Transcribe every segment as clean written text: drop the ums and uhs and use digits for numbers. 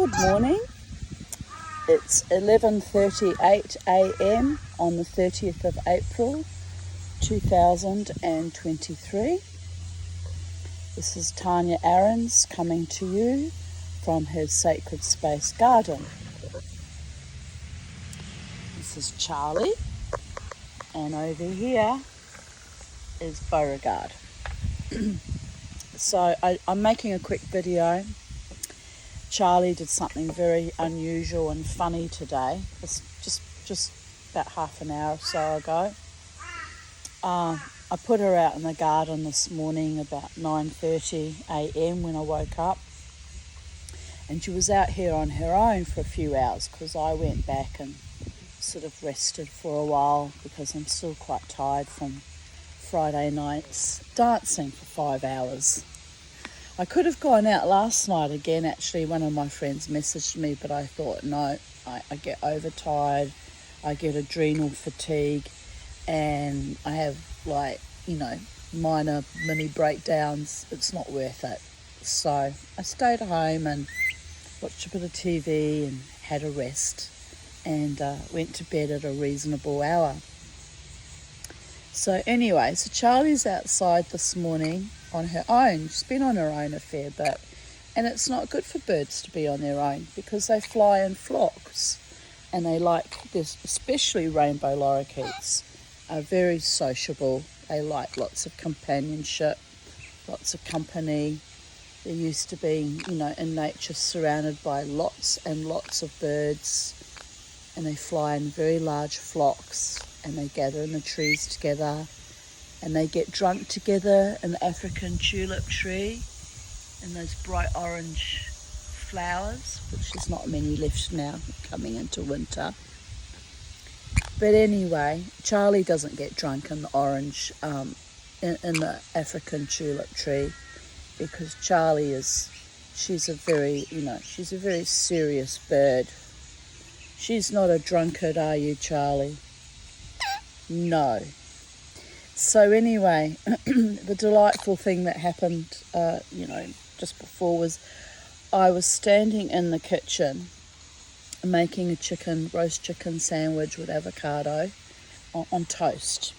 Good morning. It's 11:38 a.m. on the 30th of April 2023. This is Tanya Aarons coming to you from her Sacred Space Garden. This is Charlie, and over here is Beauregard. So I'm making a quick video. Charlie did something very unusual and funny today. It's just about half an hour or so ago. I put her out in the garden this morning about 9:30 a.m. when I woke up, and she was out here on her own for a few hours because I went back and sort of rested for a while because I'm still quite tired from Friday night's dancing for 5 hours. I could have gone out last night again. Actually, one of my friends messaged me, but I thought, no, I get overtired, I get adrenal fatigue, and I have minor mini breakdowns. It's not worth it. So I stayed home and watched a bit of TV and had a rest, and went to bed at a reasonable hour. So anyway, Charlie's outside this morning on her own. She's been on her own a fair bit, and it's not good for birds to be on their own because they fly in flocks, and they like this, especially rainbow lorikeets are very sociable. They like lots of companionship, lots of company. They're used to being, in nature, surrounded by lots and lots of birds, and they fly in very large flocks, and they gather in the trees together, and they get drunk together in the African tulip tree and those bright orange flowers, which there's not many left now coming into winter. But anyway, Charlie doesn't get drunk in the orange in the African tulip tree because she's a very serious bird. She's not a drunkard, are you, Charlie? No. So anyway, the delightful thing that happened, just before was I was standing in the kitchen making a roast chicken sandwich with avocado on toast.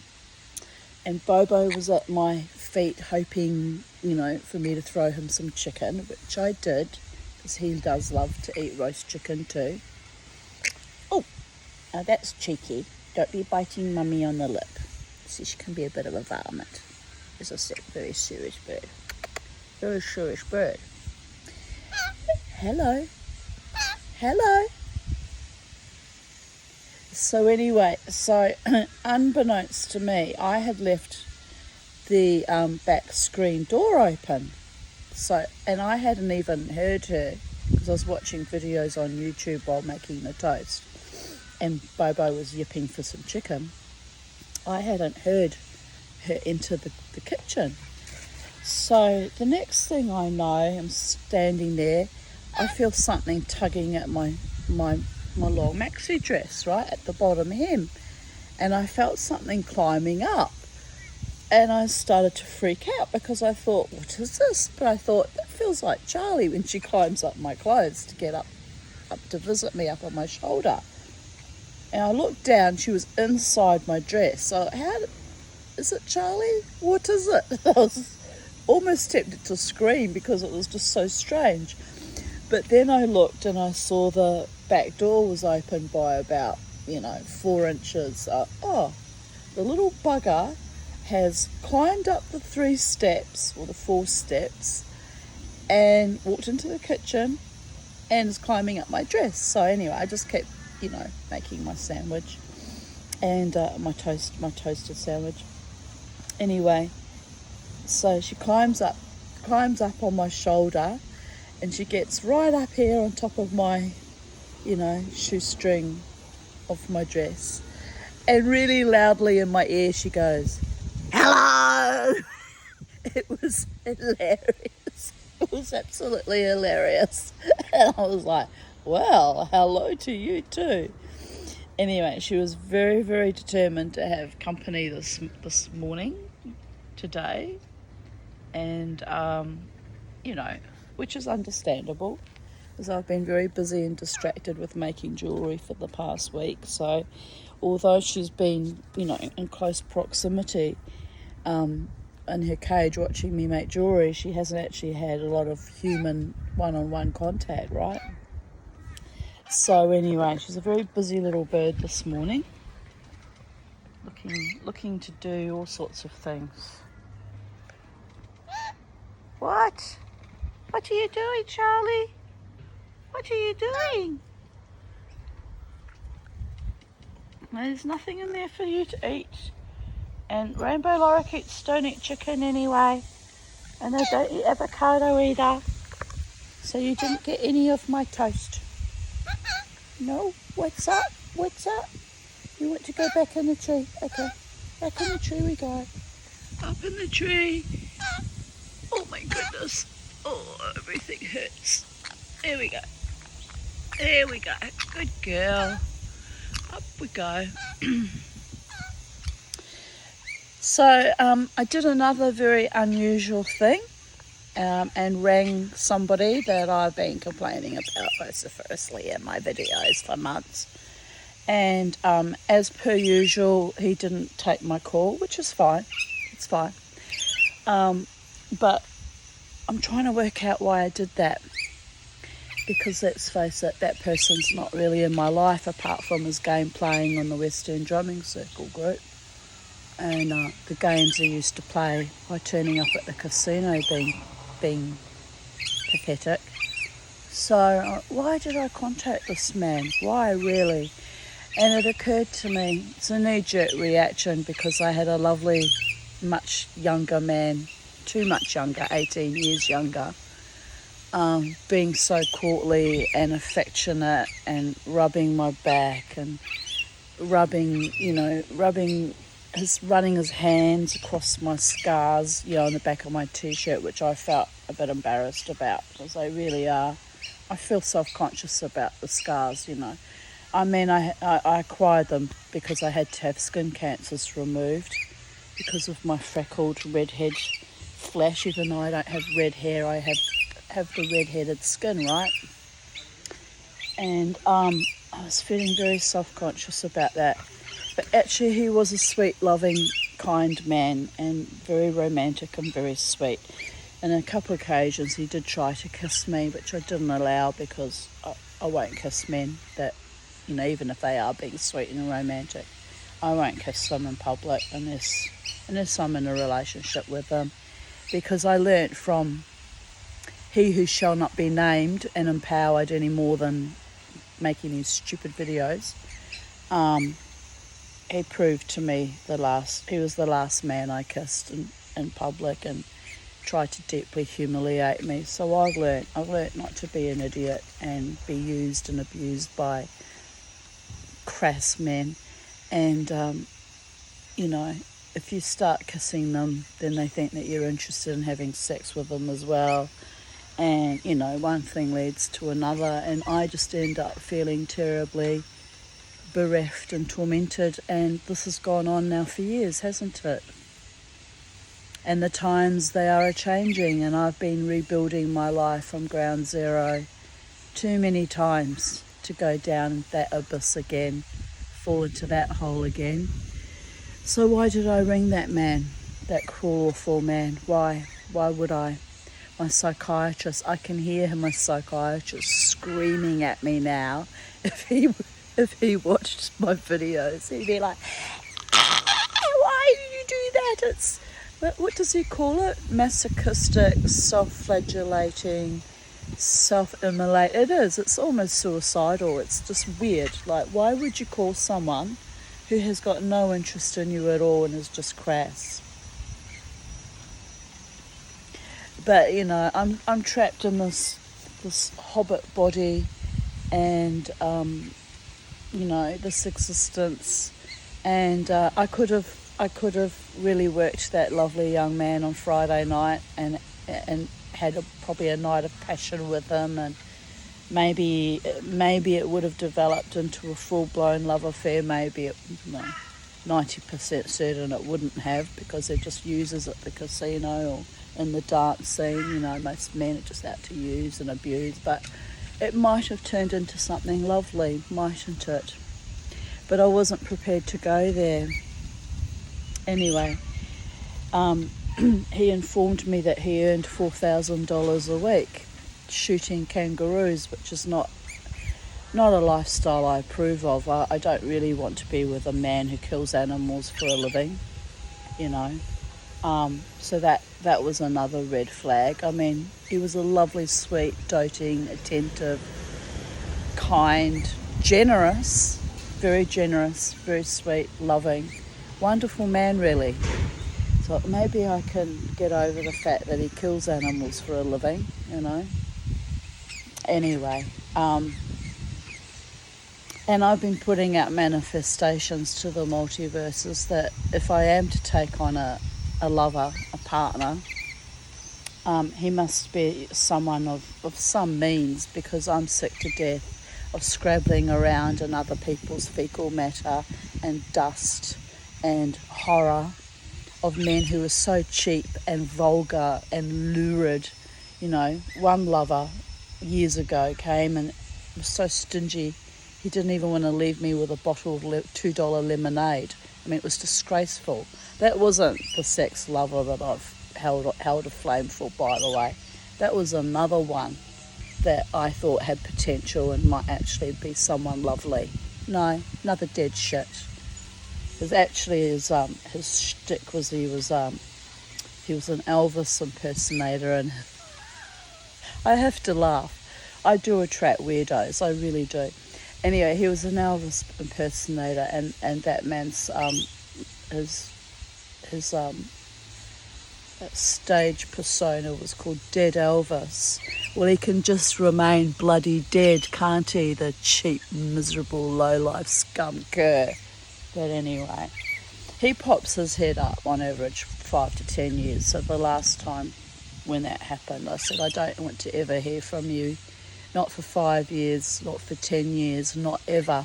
And Bobo was at my feet hoping, for me to throw him some chicken, which I did, because he does love to eat roast chicken too. Oh, now that's cheeky. Don't be biting Mummy on the lip. See, she can be a bit of a varmint. As I said, very serious bird. Very serious bird. Hello. Hello. So anyway, unbeknownst to me, I had left the back screen door open. And I hadn't even heard her because I was watching videos on YouTube while making the toast, and Bobo was yipping for some chicken. I hadn't heard her enter the kitchen. So the next thing I know, I'm standing there, I feel something tugging at my long maxi dress, right at the bottom hem. And I felt something climbing up. And I started to freak out because I thought, what is this? But I thought, that feels like Charlie when she climbs up my clothes to get up to visit me up on my shoulder. And I looked down, she was inside my dress. So is it Charlie? What is it? I was almost tempted to scream because it was just so strange. But then I looked and I saw the back door was open by about, 4 inches. The little bugger has climbed up the 3 steps, or the 4 steps, and walked into the kitchen and is climbing up my dress. So anyway, I just kept making my sandwich and my toasted sandwich. Anyway, so she climbs up on my shoulder, and she gets right up here on top of my, shoestring of my dress, and really loudly in my ear she goes, "Hello!" It was hilarious. It was absolutely hilarious. And I was like, well, hello to you too. Anyway, she was very, very determined to have company this morning, today, and which is understandable. because I've been very busy and distracted with making jewellery for the past week. So although she's been, in close proximity in her cage watching me make jewellery, she hasn't actually had a lot of human one-on-one contact, right? So anyway, she's a very busy little bird this morning, looking to do all sorts of things. What? What are you doing, Charlie? What are you doing? There's nothing in there for you to eat. And rainbow lorikeets don't eat chicken anyway. And they don't eat avocado either. So you didn't get any of my toast. No? What's up? What's up? You want to go back in the tree? Okay. Back in the tree we go. Up in the tree. Oh my goodness. Oh, everything hurts. There we go. There we go. Good girl. Up we go. So I did another very unusual thing and rang somebody that I've been complaining about vociferously in my videos for months. And as per usual, he didn't take my call, which is fine. It's fine. But I'm trying to work out why I did that. Because let's face it, that person's not really in my life apart from his game playing on the Western Drumming Circle group. And the games I used to play by turning up at the casino being pathetic. So why did I contact this man? Why really? And it occurred to me, it's a knee-jerk reaction because I had a lovely, much younger man, too much younger, 18 years younger, being so courtly and affectionate and rubbing my back and running his hands across my scars, on the back of my t-shirt, which I felt a bit embarrassed about because they really are. I feel self-conscious about the scars, I mean, I acquired them because I had to have skin cancers removed because of my freckled redhead flesh. Even though I don't have red hair, I have the red-headed skin, right? And I was feeling very self-conscious about that. But actually he was a sweet, loving, kind man and very romantic and very sweet. And on a couple of occasions he did try to kiss me, which I didn't allow because I won't kiss men that, even if they are being sweet and romantic. I won't kiss them in public unless I'm in a relationship with them. Because I learnt from he who shall not be named and empowered any more than making these stupid videos, he proved to me he was the last man I kissed in public and tried to deeply humiliate me. So I've learnt not to be an idiot and be used and abused by crass men. And, if you start kissing them, then they think that you're interested in having sex with them as well. And, one thing leads to another. And I just end up feeling terribly bereft and tormented. And this has gone on now for years, hasn't it? And the times, they are a-changing. And I've been rebuilding my life from ground zero too many times to go down that abyss again, fall into that hole again. So why did I ring that man, that cruel, awful man? Why would I? My psychiatrist, I can hear him, my psychiatrist, screaming at me now. If he watched my videos, he'd be like, why did you do that? It's, what does he call it? Masochistic, self-flagellating, self-immolate. It is. It's almost suicidal. It's just weird. Like, why would you call someone who has got no interest in you at all and is just crass? But I'm trapped in this hobbit body, and this existence, and I could have really worked that lovely young man on Friday night and had probably a night of passion with him, and maybe it would have developed into a full-blown love affair. Maybe 90% certain it wouldn't have, because they're just users at the casino or in the dance scene. Most men are just out to use and abuse. But it might have turned into something lovely, mightn't it? But I wasn't prepared to go there. Anyway, he informed me that he earned $4,000 a week shooting kangaroos, which is not a lifestyle I approve of. I don't really want to be with a man who kills animals for a living, you know. So that was another red flag. I mean, he was a lovely, sweet, doting, attentive, kind, generous, very sweet, loving, wonderful man, really. So maybe I can get over the fact that he kills animals for a living, you know. Anyway, and I've been putting out manifestations to the multiverses that if I am to take on a lover, a partner, he must be someone of some means, because I'm sick to death of scrabbling around in other people's fecal matter and dust and horror of men who are so cheap and vulgar and lurid. You know, one lover years ago came and was so stingy, he didn't even want to leave me with a bottle of $2 lemonade. I mean, it was disgraceful. That wasn't the sex lover that I've held a flame for, by the way. That was another one that I thought had potential and might actually be someone lovely. No, another dead shit. Because actually his shtick was he was an Elvis impersonator, and I have to laugh. I do attract weirdos, I really do. Anyway, he was an Elvis impersonator, and that man's his stage persona was called Dead Elvis. Well, he can just remain bloody dead, can't he? The cheap, miserable, low-life scum cur. But anyway, he pops his head up on average 5 to 10 years. So the last time when that happened, I said, I don't want to ever hear from you. Not for 5 years, not for 10 years, not ever.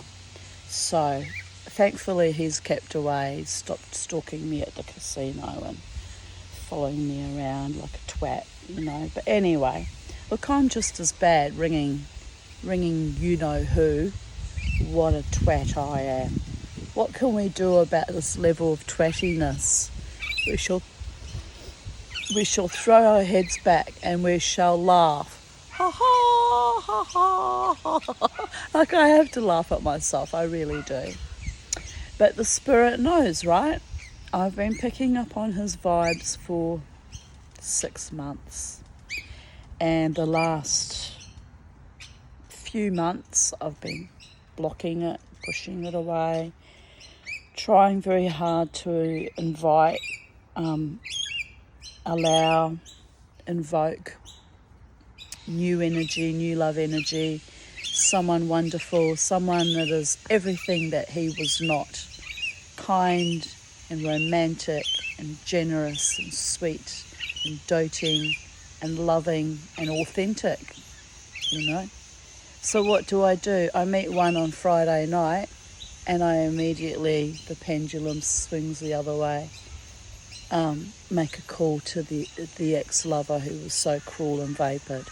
So thankfully he's kept away. He's stopped stalking me at the casino and following me around like a twat, you know. But anyway, look, I'm just as bad ringing you know who. What a twat I am. What can we do about this level of twattiness? We shall throw our heads back and we shall laugh. Ha ha ha ha ha. Like, I have to laugh at myself, I really do. But the spirit knows, right? I've been picking up on his vibes for 6 months. And the last few months I've been blocking it, pushing it away, trying very hard to invite, invoke new energy, new love energy, someone wonderful, someone that is everything that he was not. Kind and romantic and generous and sweet and doting and loving and authentic, you know. So what do? I meet one on Friday night and I immediately, the pendulum swings the other way. Make a call to the ex-lover who was so cruel and vapid.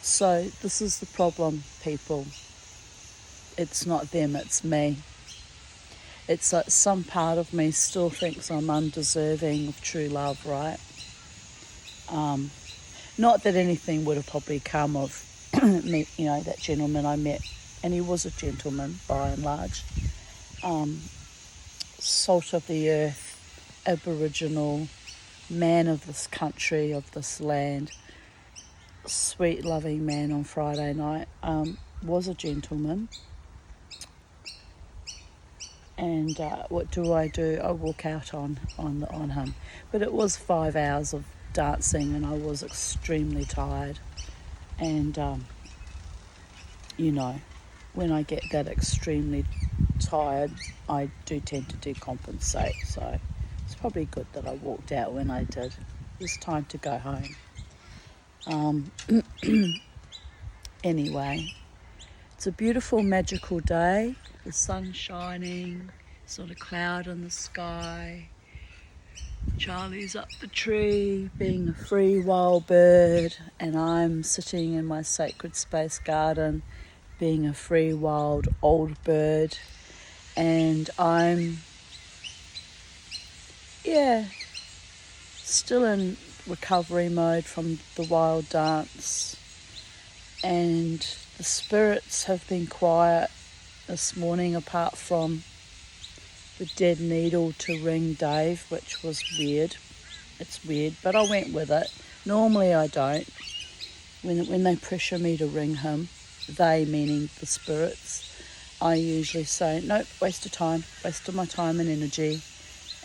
So this is the problem, people. It's not them, it's me. It's like some part of me still thinks I'm undeserving of true love, right? Not that anything would have probably come of me, you know, that gentleman I met, and he was a gentleman by and large. Salt of the earth, Aboriginal, man of this country, of this land, sweet, loving man on Friday night, was a gentleman. And what do? I walk out on him. But it was 5 hours of dancing and I was extremely tired. And, you know, when I get that extremely tired, I do tend to decompensate. So it's probably good that I walked out when I did. It was time to go home. Anyway, it's a beautiful, magical day. The sun's shining. There's not a cloud in the sky. Charlie's up the tree being a free wild bird, and I'm sitting in my sacred space garden being a free wild old bird. And I'm, still in recovery mode from the wild dance. And the spirits have been quiet this morning, apart from the dead needle to ring Dave, which was weird. It's weird, but I went with it. Normally I don't. When they pressure me to ring him, they meaning the spirits, I usually say, nope, waste of time, waste of my time and energy.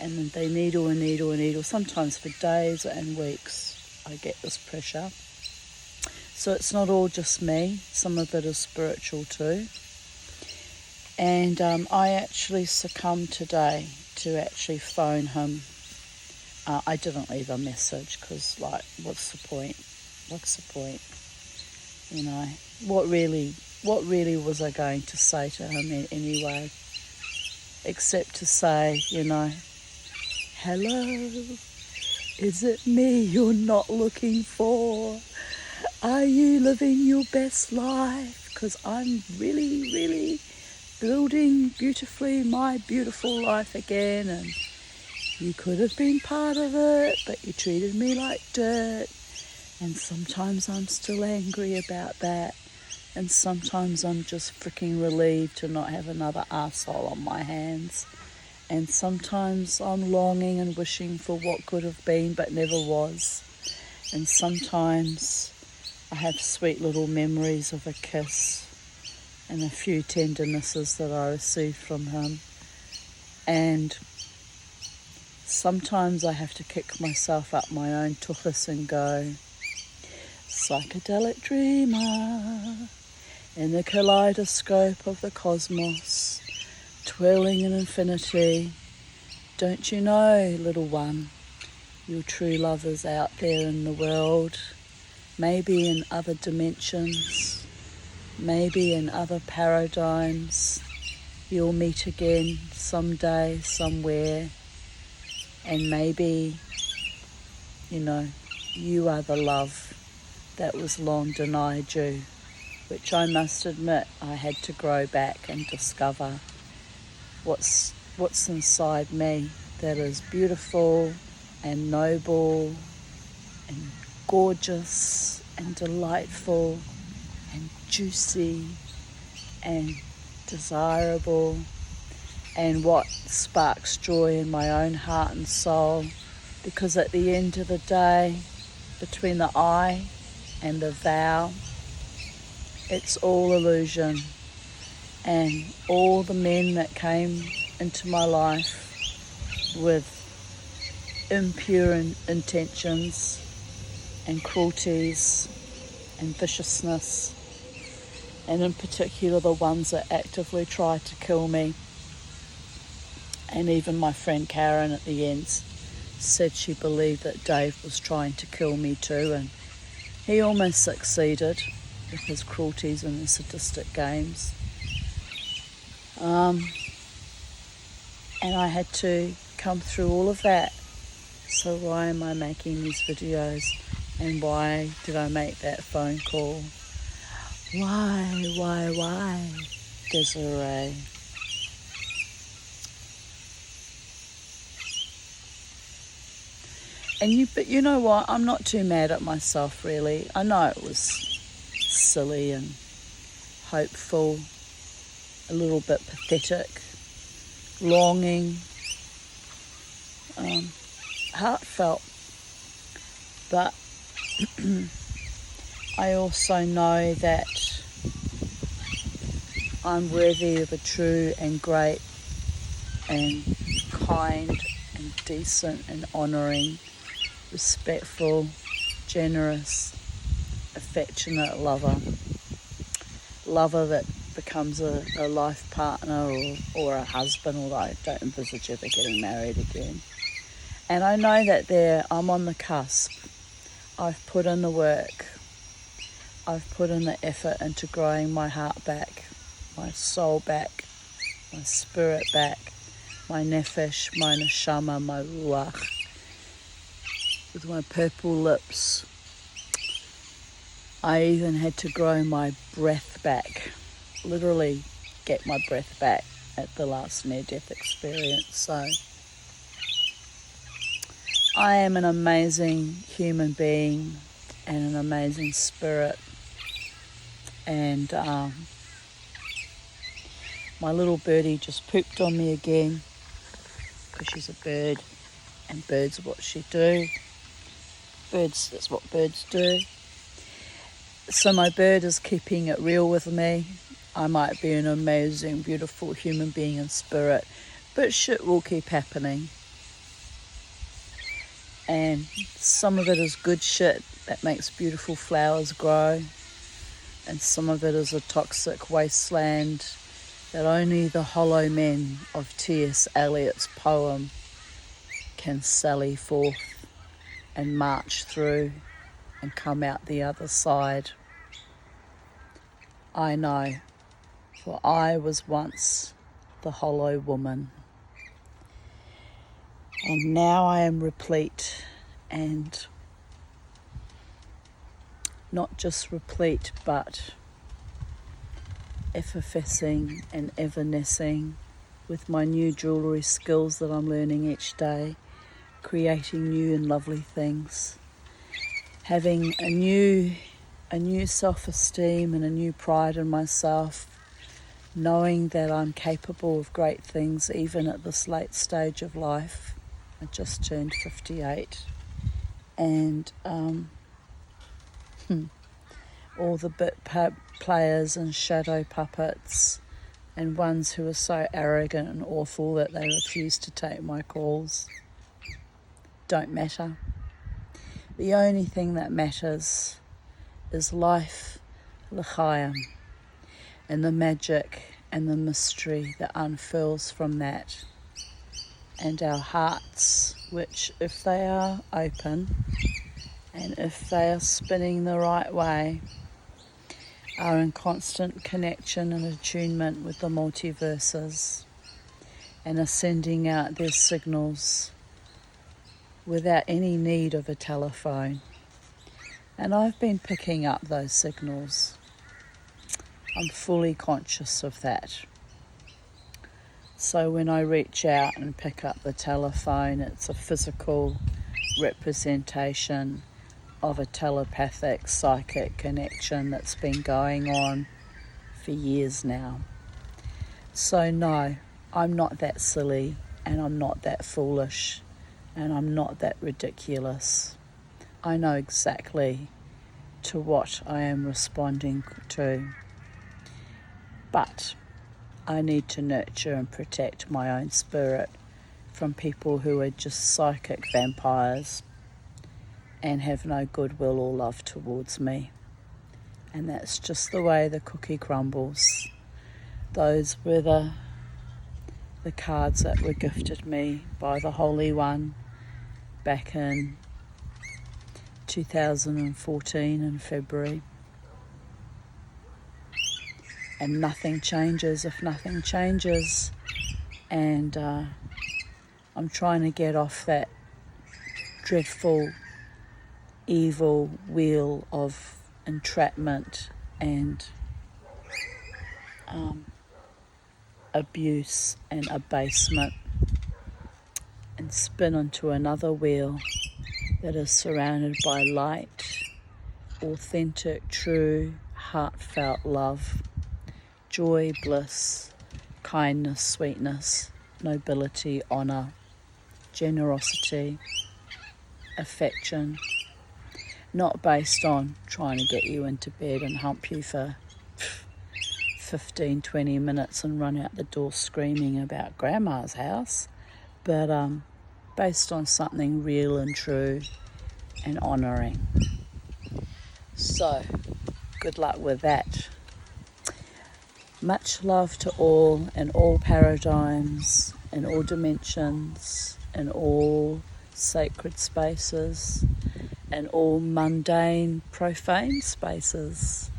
And then they needle and needle and needle. Sometimes for days and weeks I get this pressure. So it's not all just me. Some of it is spiritual too. And I actually succumbed today to actually phone him. I didn't leave a message because, like, what's the point? What's the point? You know, what really was I going to say to him anyway? Except to say, hello, is it me you're not looking for? Are you living your best life? Because I'm really, really building beautifully my beautiful life again, and you could have been part of it, but you treated me like dirt. And sometimes I'm still angry about that, and sometimes I'm just freaking relieved to not have another arsehole on my hands. And sometimes I'm longing and wishing for what could have been but never was. And sometimes I have sweet little memories of a kiss and a few tendernesses that I received from him. And sometimes I have to kick myself up my own tuchus and go, psychedelic dreamer in the kaleidoscope of the cosmos, twirling in infinity. Don't you know, little one, your true love is out there in the world, maybe in other dimensions, maybe in other paradigms. You'll meet again someday, somewhere, and maybe, you are the love that was long denied you, which I must admit I had to grow back and discover what's inside me that is beautiful and noble and gorgeous and delightful and juicy and desirable, and what sparks joy in my own heart and soul. Because at the end of the day, between the I and the thou, it's all illusion. And all the men that came into my life with impure intentions and cruelties and viciousness, and in particular the ones that actively tried to kill me. And even my friend Karen at the end said she believed that Dave was trying to kill me too, and he almost succeeded with his cruelties and his sadistic games. And I had to come through all of that. So why am I making these videos? And why did I make that phone call? Why, Desiree? But you know what? I'm not too mad at myself, really. I know it was silly and hopeful, a little bit pathetic, longing, heartfelt. But I also know that I'm worthy of a true and great and kind and decent and honouring, respectful, generous, affectionate lover that becomes a life partner or a husband, although I don't envisage ever getting married again. And I know that I'm on the cusp. I've put in the work. I've put in the effort into growing my heart back, my soul back, my spirit back, my nefesh, my neshama, my ruach. with my purple lips. I even had to grow my breath back, literally get my breath back at the last near-death experience. So I am an amazing human being and an amazing spirit. And my little birdie just pooped on me again, because she's a bird and birds are what she do. Birds, that's what birds do. So my bird is keeping it real with me. I might be an amazing, beautiful human being in spirit, but shit will keep happening. And some of it is good shit that makes beautiful flowers grow, and some of it is a toxic wasteland that only the hollow men of T.S. Eliot's poem can sally forth and march through and come out the other side. I know, for I was once the hollow woman. And now I am replete, and not just replete, but effervescing and evanescing with my new jewellery skills that I'm learning each day, creating new and lovely things, having a new self-esteem and a new pride in myself, knowing that I'm capable of great things even at this late stage of life. I just turned 58, and all the bit players and shadow puppets and ones who are so arrogant and awful that they refuse to take my calls don't matter. The only thing that matters is life, l'chaim, and the magic and the mystery that unfurls from that, and our hearts, which, if they are open and if they are spinning the right way, are in constant connection and attunement with the multiverses and are sending out their signals without any need of a telephone. And I've been picking up those signals. I'm fully conscious of that. So when I reach out and pick up the telephone, it's a physical representation of a telepathic psychic connection that's been going on for years now. So no, I'm not that silly, and I'm not that foolish, and I'm not that ridiculous. I know exactly to what I am responding to. But I need to nurture and protect my own spirit from people who are just psychic vampires and have no goodwill or love towards me. And that's just the way the cookie crumbles. Those were the cards that were gifted me by the Holy One back in 2014 in February. And nothing changes if nothing changes. And I'm trying to get off that dreadful, evil wheel of entrapment and abuse and abasement, and spin onto another wheel that is surrounded by light, authentic, true, heartfelt love, joy, bliss, kindness, sweetness, nobility, honour, generosity, affection, not based on trying to get you into bed and hump you for 15, 20 minutes and run out the door screaming about grandma's house, but based on something real and true and honouring. So, good luck with that. Much love to all in all paradigms, in all dimensions, in all sacred spaces, and all mundane, profane spaces.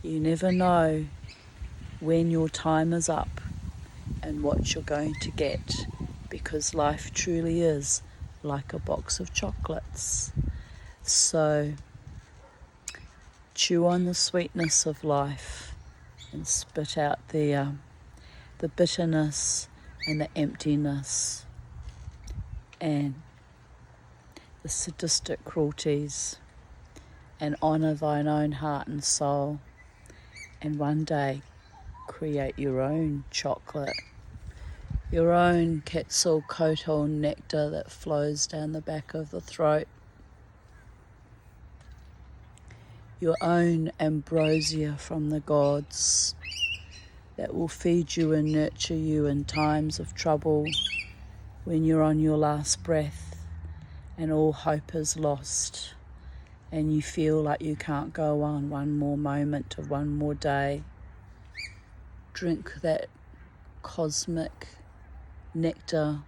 You never know when your time is up and what you're going to get, because life truly is like a box of chocolates. So chew on the sweetness of life and spit out the bitterness and the emptiness and the sadistic cruelties, and honour thine own heart and soul, and one day create your own chocolate, your own Quetzalcoatl nectar that flows down the back of the throat, your own ambrosia from the gods that will feed you and nurture you in times of trouble, when you're on your last breath and all hope is lost and you feel like you can't go on one more moment of one more day. Drink that cosmic nectar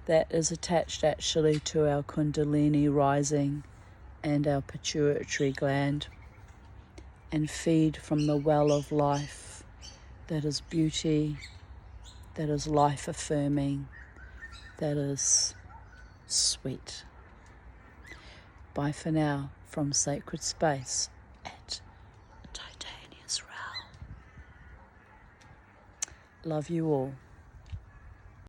that is attached actually to our Kundalini rising and our pituitary gland, and feed from the well of life that is beauty, that is life affirming, that is sweet. Bye for now from Sacred Space at Titania's Realm. Love you all.